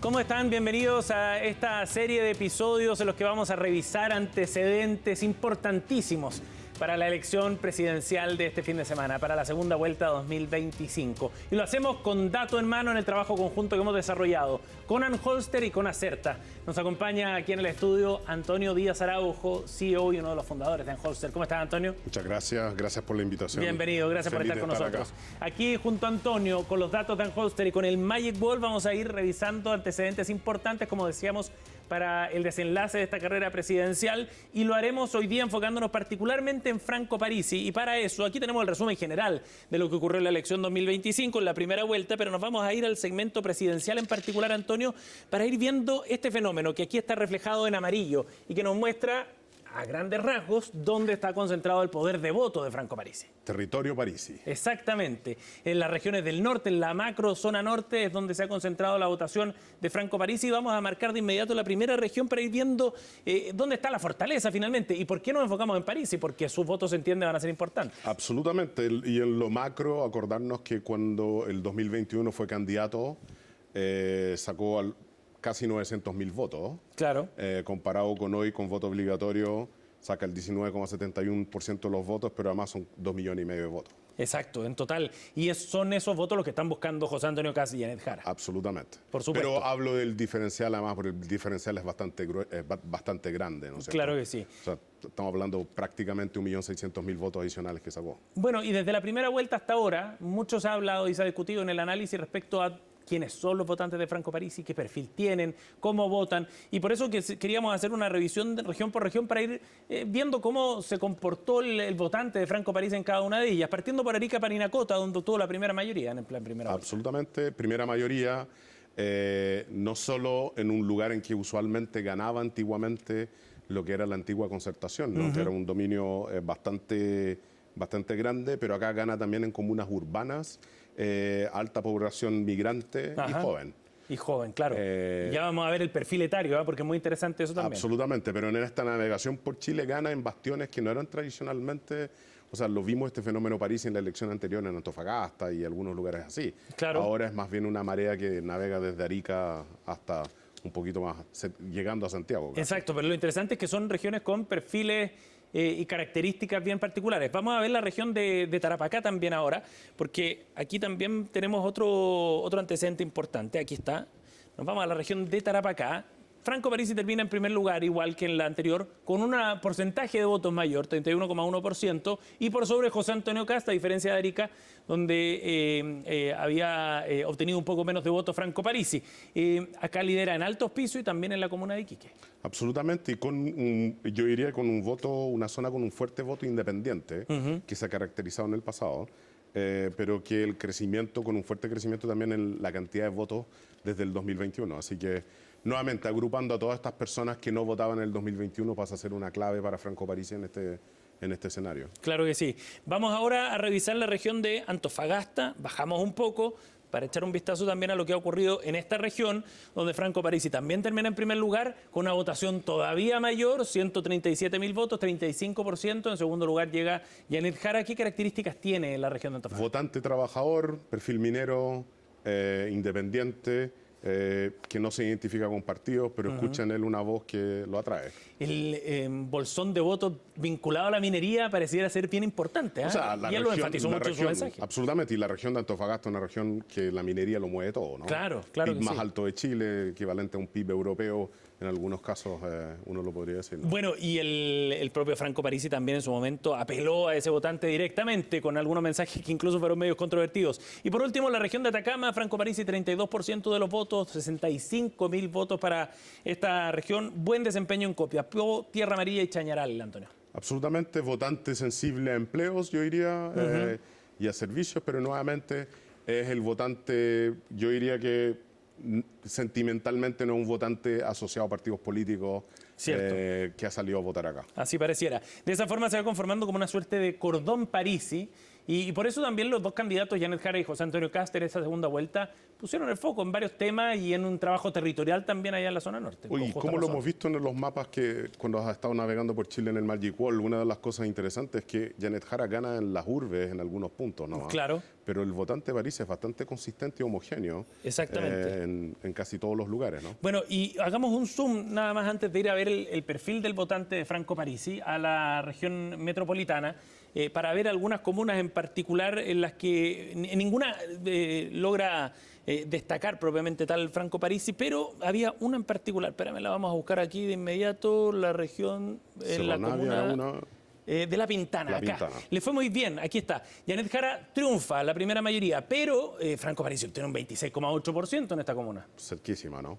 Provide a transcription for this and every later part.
¿Cómo están? Bienvenidos a esta serie de episodios en los que vamos a revisar antecedentes importantísimos para la elección presidencial de este fin de semana, para la segunda vuelta 2025. Y lo hacemos con dato en mano en el trabajo conjunto que hemos desarrollado con Anholster y con Acerta. Nos acompaña aquí en el estudio Antonio Díaz Araujo, CEO y uno de los fundadores de Anholster. ¿Cómo estás, Antonio? Muchas gracias, gracias por la invitación. Bienvenido, gracias por estar con nosotros. Aquí junto a Antonio, con los datos de Anholster y con el Magic Ball, vamos a ir revisando antecedentes importantes, como decíamos, para el desenlace de esta carrera presidencial, y lo haremos hoy día enfocándonos particularmente en Franco Parisi. Y para eso, aquí tenemos el resumen general de lo que ocurrió en la elección 2025, en la primera vuelta, pero nos vamos a ir al segmento presidencial en particular, Antonio, para ir viendo este fenómeno que aquí está reflejado en amarillo y que nos muestra a grandes rasgos dónde está concentrado el poder de voto de Franco Parisi. Territorio Parisi. Exactamente. En las regiones del norte, en la macro zona norte, es donde se ha concentrado la votación de Franco Parisi. Y vamos a marcar de inmediato la primera región para ir viendo dónde está la fortaleza finalmente. ¿Y por qué nos enfocamos en Parisi? Porque sus votos, se entiende, van a ser importantes. Absolutamente. Y en lo macro, acordarnos que cuando el 2021 fue candidato, sacó casi 900.000 votos. Claro. Comparado con hoy, con voto obligatorio, saca el 19,71% de los votos, pero además son 2,5 millones de votos. Exacto, en total. Y son esos votos los que están buscando José Antonio Kast y Janet Jara. Absolutamente. Por supuesto. Pero hablo del diferencial, además, porque el diferencial es bastante grande, ¿no es cierto? Claro que sí. O sea, estamos hablando prácticamente 1.600.000 votos adicionales que sacó. Bueno, y desde la primera vuelta hasta ahora, mucho se ha hablado y se ha discutido en el análisis respecto a quiénes son los votantes de Franco Parisi, qué perfil tienen, cómo votan. Y por eso que queríamos hacer una revisión de región por región para ir viendo cómo se comportó el votante de Franco Parisi en cada una de ellas, partiendo por Arica Parinacota, donde obtuvo la primera mayoría en el plan primera vuelta. Absolutamente, primera mayoría, no solo en un lugar en que usualmente ganaba antiguamente lo que era la antigua Concertación, ¿no? Que era un dominio bastante grande, pero acá gana también en comunas urbanas, alta población migrante. Ajá. Y joven. Y joven, claro. Ya vamos a ver el perfil etario, porque es muy interesante eso también. Absolutamente, pero en esta navegación por Chile gana en bastiones que no eran tradicionalmente, o sea, lo vimos este fenómeno Parisi en la elección anterior en Antofagasta y algunos lugares así. Claro. Ahora es más bien una marea que navega desde Arica hasta un poquito más, llegando a Santiago. Casi. Exacto, pero lo interesante es que son regiones con perfiles y características bien particulares. Vamos a ver la región de Tarapacá también ahora, porque aquí también tenemos otro antecedente importante. Aquí está. Nos vamos a la región de Tarapacá. Franco Parisi termina en primer lugar, igual que en la anterior, con un porcentaje de votos mayor, 31,1%, y por sobre José Antonio Kast, a diferencia de Arica, donde había obtenido un poco menos de votos Franco Parisi. Acá lidera en Alto Hospicio y también en la comuna de Iquique. Absolutamente, y yo diría con un voto, una zona con un fuerte voto independiente, que se ha caracterizado en el pasado. Pero que el crecimiento, con un fuerte crecimiento también en la cantidad de votos desde el 2021. Así que, nuevamente, agrupando a todas estas personas que no votaban en el 2021 pasa a ser una clave para Franco Parisi en este escenario. Claro que sí. Vamos ahora a revisar la región de Antofagasta. Bajamos un poco para echar un vistazo también a lo que ha ocurrido en esta región, donde Franco Parisi también termina en primer lugar, con una votación todavía mayor, 137.000 votos, 35%. En segundo lugar llega Janet Jara. ¿Qué características tiene la región de Antofagasta? Votante trabajador, perfil minero, independiente, que no se identifica con partidos, pero escucha en él una voz que lo atrae. El bolsón de votos vinculado a la minería pareciera ser bien importante. O sea, y él lo enfatizó mucho en su mensaje. Absolutamente, y la región de Antofagasta es una región que la minería lo mueve todo, ¿no? Claro, claro. PIB más alto de Chile, equivalente a un PIB europeo, en algunos casos uno lo podría decir, ¿no? Bueno, y el propio Franco Parisi también en su momento apeló a ese votante directamente con algunos mensajes que incluso fueron medios controvertidos. Y por último, la región de Atacama, Franco Parisi 32% de los votos, 65.000 votos para esta región. Buen desempeño en Copiapó, Tierra Amarilla y Chañaral, Antonio. Absolutamente, votante sensible a empleos, yo diría, y a servicios, pero nuevamente es el votante, yo diría que sentimentalmente no es un votante asociado a partidos políticos que ha salido a votar acá. Así pareciera. De esa forma se va conformando como una suerte de cordón Parisi, y por eso también los dos candidatos, Janet Jara y José Antonio Kast, en esa segunda vuelta, pusieron el foco en varios temas y en un trabajo territorial también allá en la zona norte. Oye, ¿cómo lo hemos visto en los mapas que cuando has estado navegando por Chile en el Magic Wall? Una de las cosas interesantes es que Janet Jara gana en las urbes en algunos puntos, ¿no? Claro. Pero el votante de París es bastante consistente y homogéneo. Exactamente. En casi todos los lugares, ¿no? Bueno, y hagamos un zoom nada más antes de ir a ver el perfil del votante de Franco Parisi a la región metropolitana, para ver algunas comunas en particular en las que en ninguna logra destacar propiamente tal Franco Parisi, pero había una en particular. Espérame, la vamos a buscar aquí de inmediato, la región, la comuna de La Pintana, acá. Le fue muy bien, aquí está. Janet Jara triunfa, la primera mayoría, pero Franco Parisi obtiene un 26,8% en esta comuna. Cerquísima, ¿no?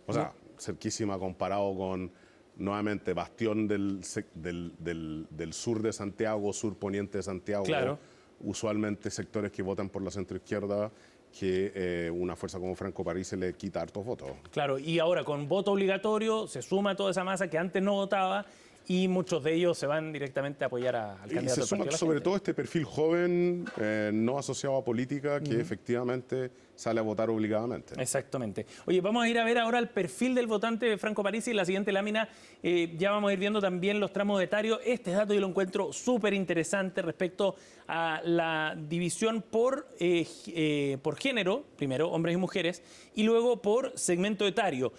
O sea, cerquísima comparado con, nuevamente, bastión del sur de Santiago, sur poniente de Santiago. Claro. Usualmente sectores que votan por la centroizquierda, que una fuerza como Franco Parisi le quita hartos votos. Claro, y ahora con voto obligatorio se suma toda esa masa que antes no votaba y muchos de ellos se van directamente a apoyar al candidato. Y se suma sobre todo este perfil joven, no asociado a política, que efectivamente sale a votar obligadamente. Exactamente. Oye, vamos a ir a ver ahora el perfil del votante de Franco Parisi. En la siguiente lámina ya vamos a ir viendo también los tramos etarios. Este dato yo lo encuentro súper interesante respecto a la división por género, primero, hombres y mujeres, y luego por segmento etario.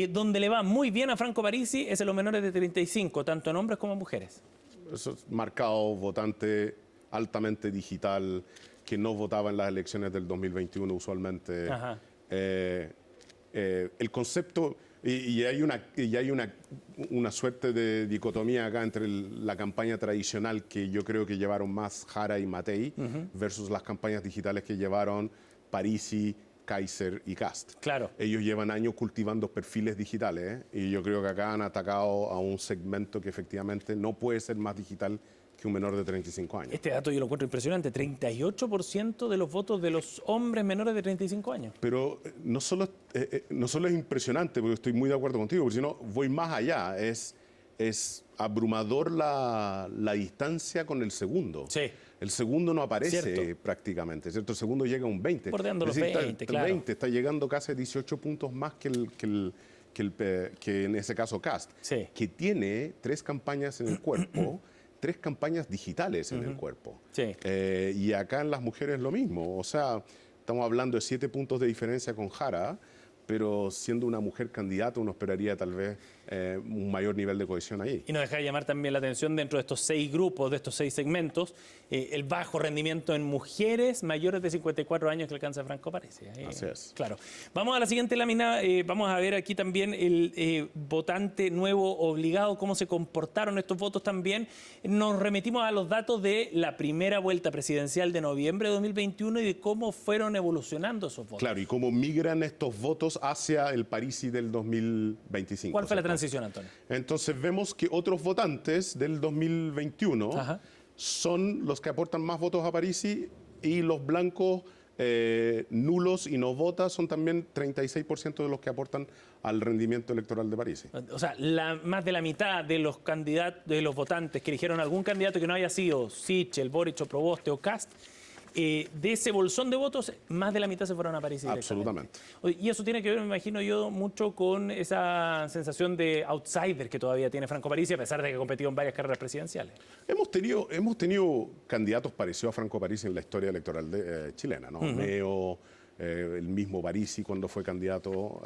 Donde le va muy bien a Franco Parisi es en los menores de 35, tanto en hombres como en mujeres. Eso es marcado votante altamente digital, que no votaba en las elecciones del 2021 usualmente. El concepto, y hay una suerte de dicotomía acá entre la campaña tradicional que yo creo que llevaron más Jara y Matei versus las campañas digitales que llevaron Parisi, Kaiser y Kast. Claro. Ellos llevan años cultivando perfiles digitales, y yo creo que acá han atacado a un segmento que efectivamente no puede ser más digital que un menor de 35 años. Este dato yo lo encuentro impresionante, 38% de los votos de los hombres menores de 35 años. Pero no solo es impresionante, porque estoy muy de acuerdo contigo, porque si no voy más allá, es abrumador la distancia con el segundo. Sí. El segundo no aparece prácticamente, ¿cierto? El segundo llega a un 20. Bordeando los 20, claro. 20, está llegando casi a 18 puntos más que en ese caso Kast, que tiene 3 campañas en el cuerpo, 3 campañas digitales en el cuerpo. Sí. Y acá en las mujeres lo mismo, o sea, estamos hablando de 7 puntos de diferencia con Jara, pero siendo una mujer candidata uno esperaría tal vez un mayor nivel de cohesión ahí. Y no deja de llamar también la atención dentro de estos 6 grupos, de estos 6 segmentos, el bajo rendimiento en mujeres mayores de 54 años que alcanza Franco Parisi. Así es. Claro. Vamos a la siguiente lámina, vamos a ver aquí también el votante nuevo obligado, cómo se comportaron estos votos también. Nos remitimos a los datos de la primera vuelta presidencial de noviembre de 2021 y de cómo fueron evolucionando esos votos. Claro, y cómo migran estos votos hacia el Parisi del 2025. ¿Cuál fue la transición, Antonio? Entonces vemos que otros votantes del 2021 son los que aportan más votos a Parisi, y los blancos nulos y no votas son también 36% de los que aportan al rendimiento electoral de Parisi. O sea, más de la mitad de los candidatos, de los votantes que eligieron algún candidato que no haya sido Sichel, Boric o Proboste o Kast, de ese bolsón de votos, más de la mitad se fueron a Parisi. Absolutamente. Y eso tiene que ver, me imagino yo, mucho con esa sensación de outsider que todavía tiene Franco Parisi, a pesar de que ha competido en varias carreras presidenciales. Hemos tenido candidatos parecidos a Franco Parisi en la historia electoral chilena, ¿no? Meo, el mismo Parisi cuando fue candidato,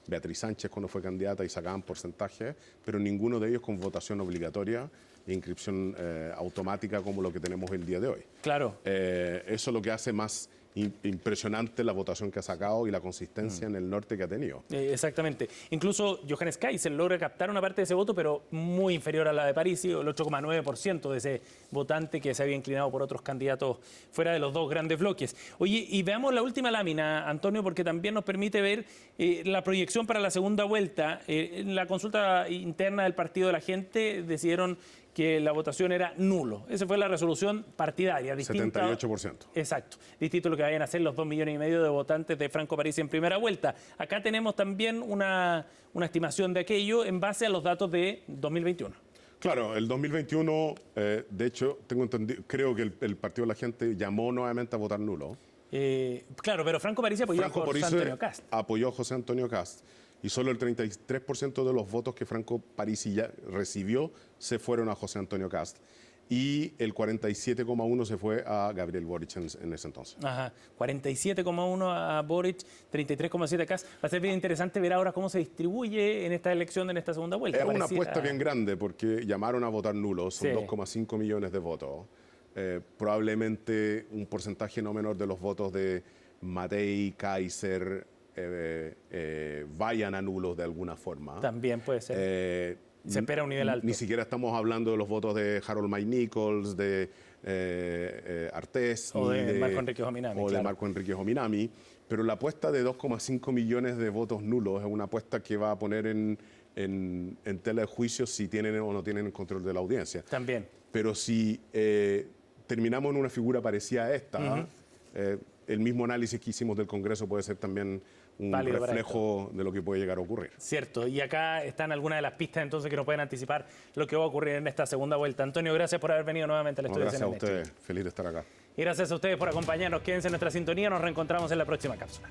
Beatriz Sánchez cuando fue candidata, y sacaban porcentajes, pero ninguno de ellos con votación obligatoria e inscripción automática como lo que tenemos el día de hoy. Claro. Eso es lo que hace más impresionante la votación que ha sacado y la consistencia en el norte que ha tenido. Exactamente. Incluso Johannes Kaiser logra captar una parte de ese voto, pero muy inferior a la de Parisi, el 8,9% de ese votante que se había inclinado por otros candidatos fuera de los dos grandes bloques. Oye, y veamos la última lámina, Antonio, porque también nos permite ver la proyección para la segunda vuelta. En la consulta interna del Partido de la Gente decidieron que la votación era nulo. Esa fue la resolución partidaria. 78%. Exacto. Distinto a lo que vayan a hacer los 2,5 millones de votantes de Franco Parisi en primera vuelta. Acá tenemos también una estimación de aquello en base a los datos de 2021. Claro, el 2021, de hecho, tengo entendido, creo que el Partido de la Gente llamó nuevamente a votar nulo. Claro, pero Franco Parisi apoyó a José Antonio Cast. Apoyó a José Antonio Cast. Y solo el 33% de los votos que Franco Parisi ya recibió se fueron a José Antonio Cast. Y el 47,1 se fue a Gabriel Boric en ese entonces. Ajá, 47,1 a Boric, 33,7 a Kast. Va a ser bien interesante ver ahora cómo se distribuye en esta elección, en esta segunda vuelta. Es una apuesta bien grande porque llamaron a votar nulos, son 2,5 millones de votos. Probablemente un porcentaje no menor de los votos de Matei, Kaiser, vayan a nulos de alguna forma. También puede ser. Se espera un nivel alto. Ni siquiera estamos hablando de los votos de Harold May Nichols, de Artés. O de Marco Enrique Jominami. O de Marco Enrique Jominami. Pero la apuesta de 2,5 millones de votos nulos es una apuesta que va a poner en tela de juicio si tienen o no tienen el control de la audiencia. También. Pero si terminamos en una figura parecida a esta, el mismo análisis que hicimos del Congreso puede ser también un reflejo de lo que puede llegar a ocurrir. Cierto, y acá están algunas de las pistas entonces que nos pueden anticipar lo que va a ocurrir en esta segunda vuelta. Antonio, gracias por haber venido nuevamente al estudio. Gracias a ustedes, feliz de estar acá. Y gracias a ustedes por acompañarnos. Quédense en nuestra sintonía, nos reencontramos en la próxima cápsula.